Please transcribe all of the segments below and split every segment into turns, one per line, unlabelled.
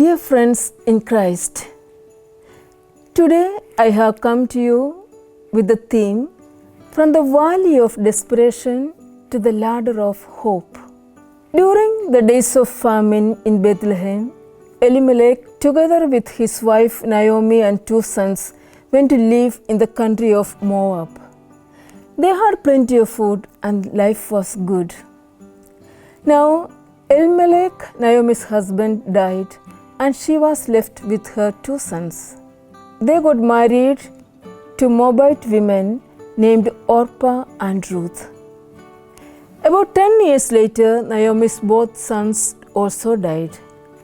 Dear friends in Christ, today I have come to you with the theme From the Valley of Desperation to the Ladder of Hope. During the days of famine in Bethlehem, Elimelech, together with his wife Naomi and 2 sons, went to live in the country of Moab. They had plenty of food and life was good. Now, Elimelech, Naomi's husband, died and she was left with her 2 sons. They got married to Moabite women named Orpah and Ruth. About 10 years later, Naomi's both sons also died,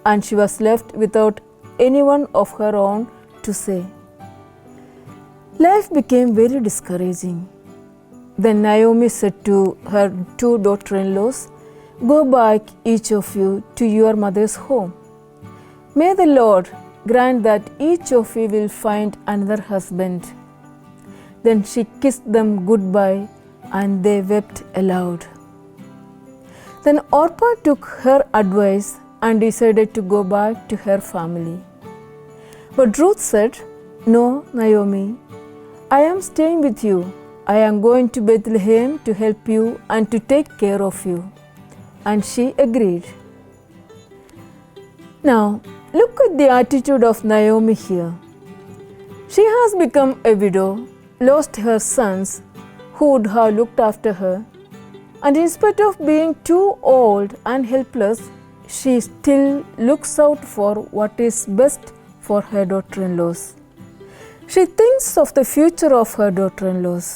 and she was left without anyone of her own to say. Life became very discouraging. Then Naomi said to her 2 daughter-in-laws, "Go back, each of you, to your mother's home. May the Lord grant that each of you will find another husband." Then she kissed them goodbye, and they wept aloud. Then Orpah took her advice and decided to go back to her family. But Ruth said, "No, Naomi, I am staying with you. I am going to Bethlehem to help you and to take care of you." And she agreed. Now, look at the attitude of Naomi here. She has become a widow, lost her sons who would have looked after her, and in spite of being too old and helpless, she still looks out for what is best for her daughter-in-laws. She thinks of the future of her daughter-in-laws,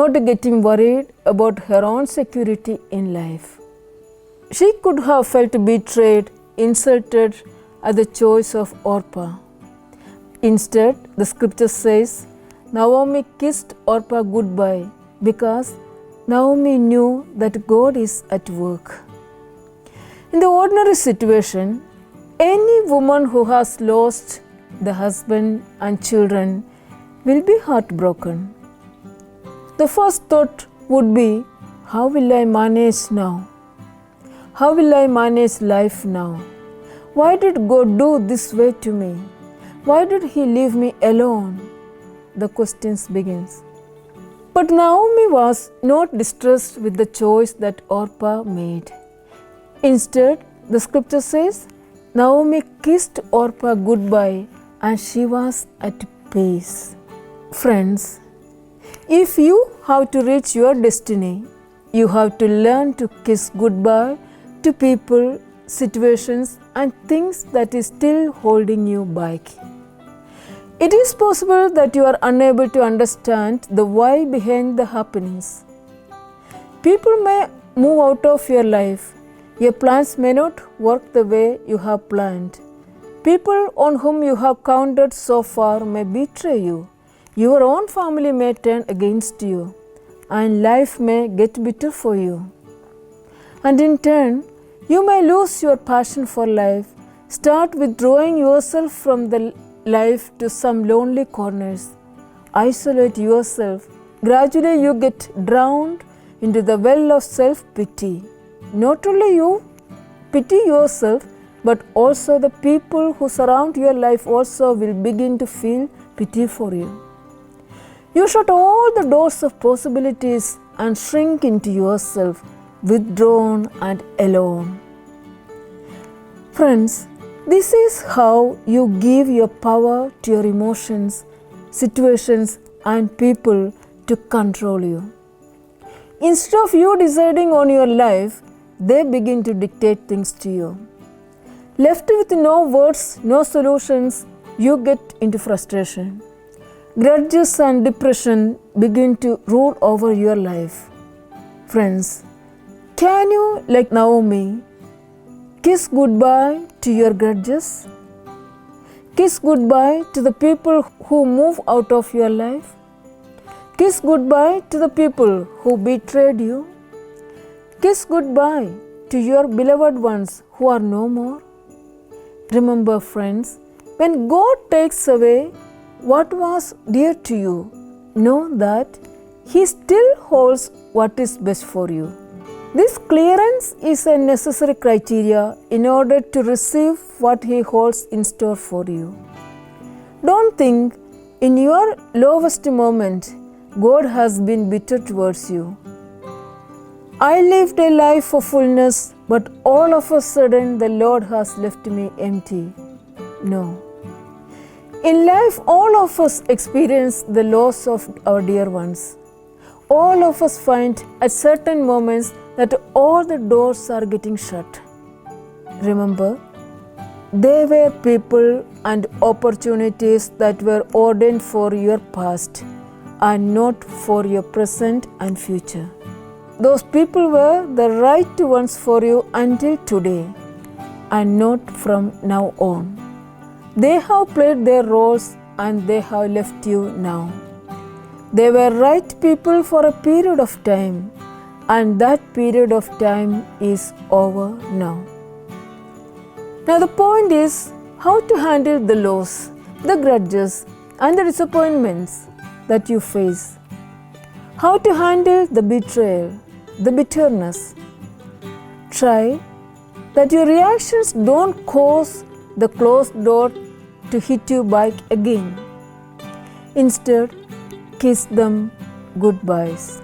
not getting worried about her own security in life. She could have felt betrayed, insulted at the choice of Orpah. Instead, the scripture says, Naomi kissed Orpah goodbye because Naomi knew that God is at work. In the ordinary situation, any woman who has lost the husband and children will be heartbroken. The first thought would be, how will I manage now? How will I manage life now? Why did God do this way to me? Why did He leave me alone? The questions begins. But Naomi was not distressed with the choice that Orpah made. Instead, the scripture says, Naomi kissed Orpah goodbye and she was at peace. Friends, if you have to reach your destiny, you have to learn to kiss goodbye to people, situations, and things that is still holding you back. It is possible that you are unable to understand the why behind the happenings. People may move out of your life. Your plans may not work the way you have planned. People on whom you have counted so far may betray you. Your own family may turn against you, and life may get bitter for you. And in turn, you may lose your passion for life, start withdrawing yourself from the life to some lonely corners, isolate yourself. Gradually, you get drowned into the well of self-pity. Not only you pity yourself, but also the people who surround your life also will begin to feel pity for you. You shut all the doors of possibilities and shrink into yourself, withdrawn and alone. Friends, this is how you give your power to your emotions, situations, and people to control you. Instead of you deciding on your life, they begin to dictate things to you. Left with no words, no solutions, you get into frustration. Grudges and depression begin to rule over your life. Friends, can you, like Naomi, kiss goodbye to your grudges? Kiss goodbye to the people who move out of your life? Kiss goodbye to the people who betrayed you? Kiss goodbye to your beloved ones who are no more? Remember, friends, when God takes away what was dear to you, know that He still holds what is best for you. This clearance is a necessary criteria in order to receive what He holds in store for you. Don't think in your lowest moment God has been bitter towards you. I lived a life of fullness, but all of a sudden the Lord has left me empty. No. In life, all of us experience the loss of our dear ones. All of us find at certain moments that all the doors are getting shut. Remember, they were people and opportunities that were ordained for your past and not for your present and future. Those people were the right ones for you until today and not from now on. They have played their roles and they have left you now. They were right people for a period of time, and that period of time is over now. Now the point is how to handle the loss, the grudges and the disappointments that you face. How to handle the betrayal, the bitterness. Try that your reactions don't cause the closed door to hit you back again. Instead, kiss them goodbyes.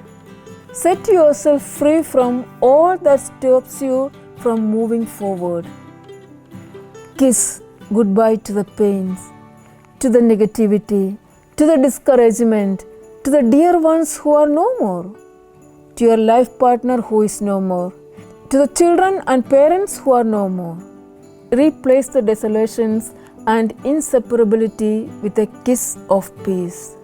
Set yourself free from all that stops you from moving forward. Kiss goodbye to the pains, to the negativity, to the discouragement, to the dear ones who are no more, to your life partner who is no more, to the children and parents who are no more. Replace the desolations and inseparability with a kiss of peace.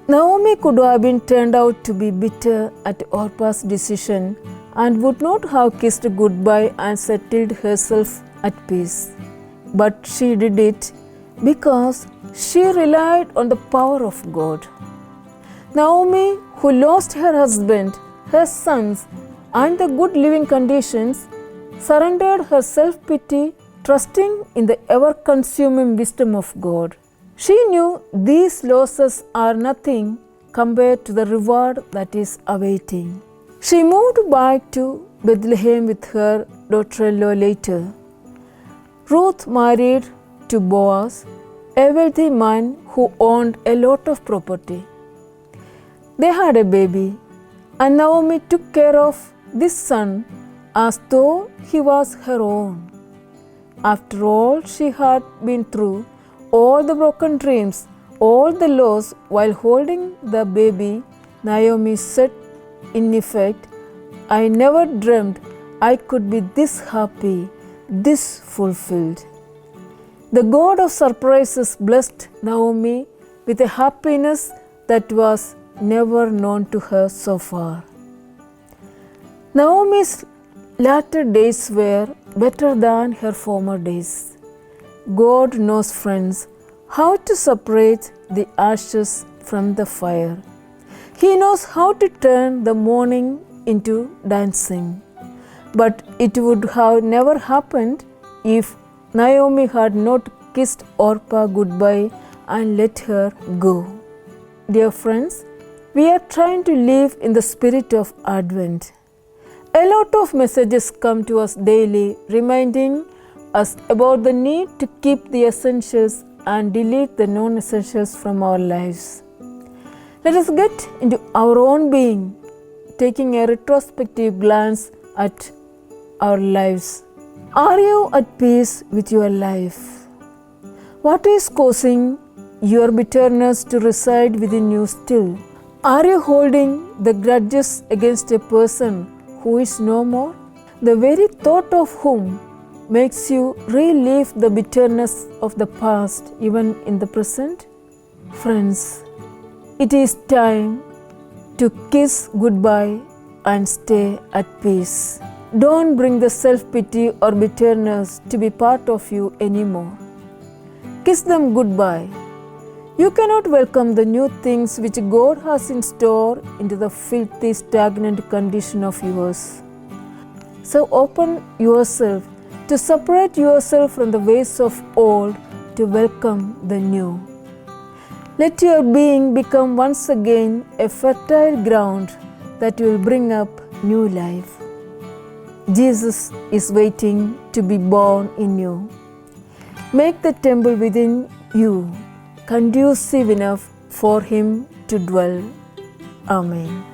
Naomi could have been turned out to be bitter at Orpah's decision and would not have kissed goodbye and settled herself at peace. But she did it because she relied on the power of God. Naomi, who lost her husband, her sons, and the good living conditions, surrendered her self-pity, trusting in the ever-consuming wisdom of God. She knew these losses are nothing compared to the reward that is awaiting. She moved back to Bethlehem with her daughter-in-law later. Ruth married to Boaz, a wealthy man who owned a lot of property. They had a baby, and Naomi took care of this son as though he was her own. After all she had been through, all the broken dreams, all the loss while holding the baby, Naomi said in effect, I never dreamed I could be this happy, this fulfilled. The God of surprises blessed Naomi with a happiness that was never known to her so far. Naomi's latter days were better than her former days. God knows, friends, how to separate the ashes from the fire. He knows how to turn the mourning into dancing. But it would have never happened if Naomi had not kissed Orpah goodbye and let her go. Dear friends, we are trying to live in the spirit of Advent. A lot of messages come to us daily reminding us about the need to keep the essentials and delete the non-essentials from our lives. Let us get into our own being, taking a retrospective glance at our lives. Are you at peace with your life? What is causing your bitterness to reside within you still? Are you holding the grudges against a person who is no more? The very thought of whom makes you relive the bitterness of the past even in the present? Friends, it is time to kiss goodbye and stay at peace. Don't bring the self-pity or bitterness to be part of you anymore. Kiss them goodbye. You cannot welcome the new things which God has in store into the filthy, stagnant condition of yours. So open yourself to separate yourself from the ways of old to welcome the new. Let your being become once again a fertile ground that will bring up new life. Jesus is waiting to be born in you. Make the temple within you conducive enough for Him to dwell. Amen.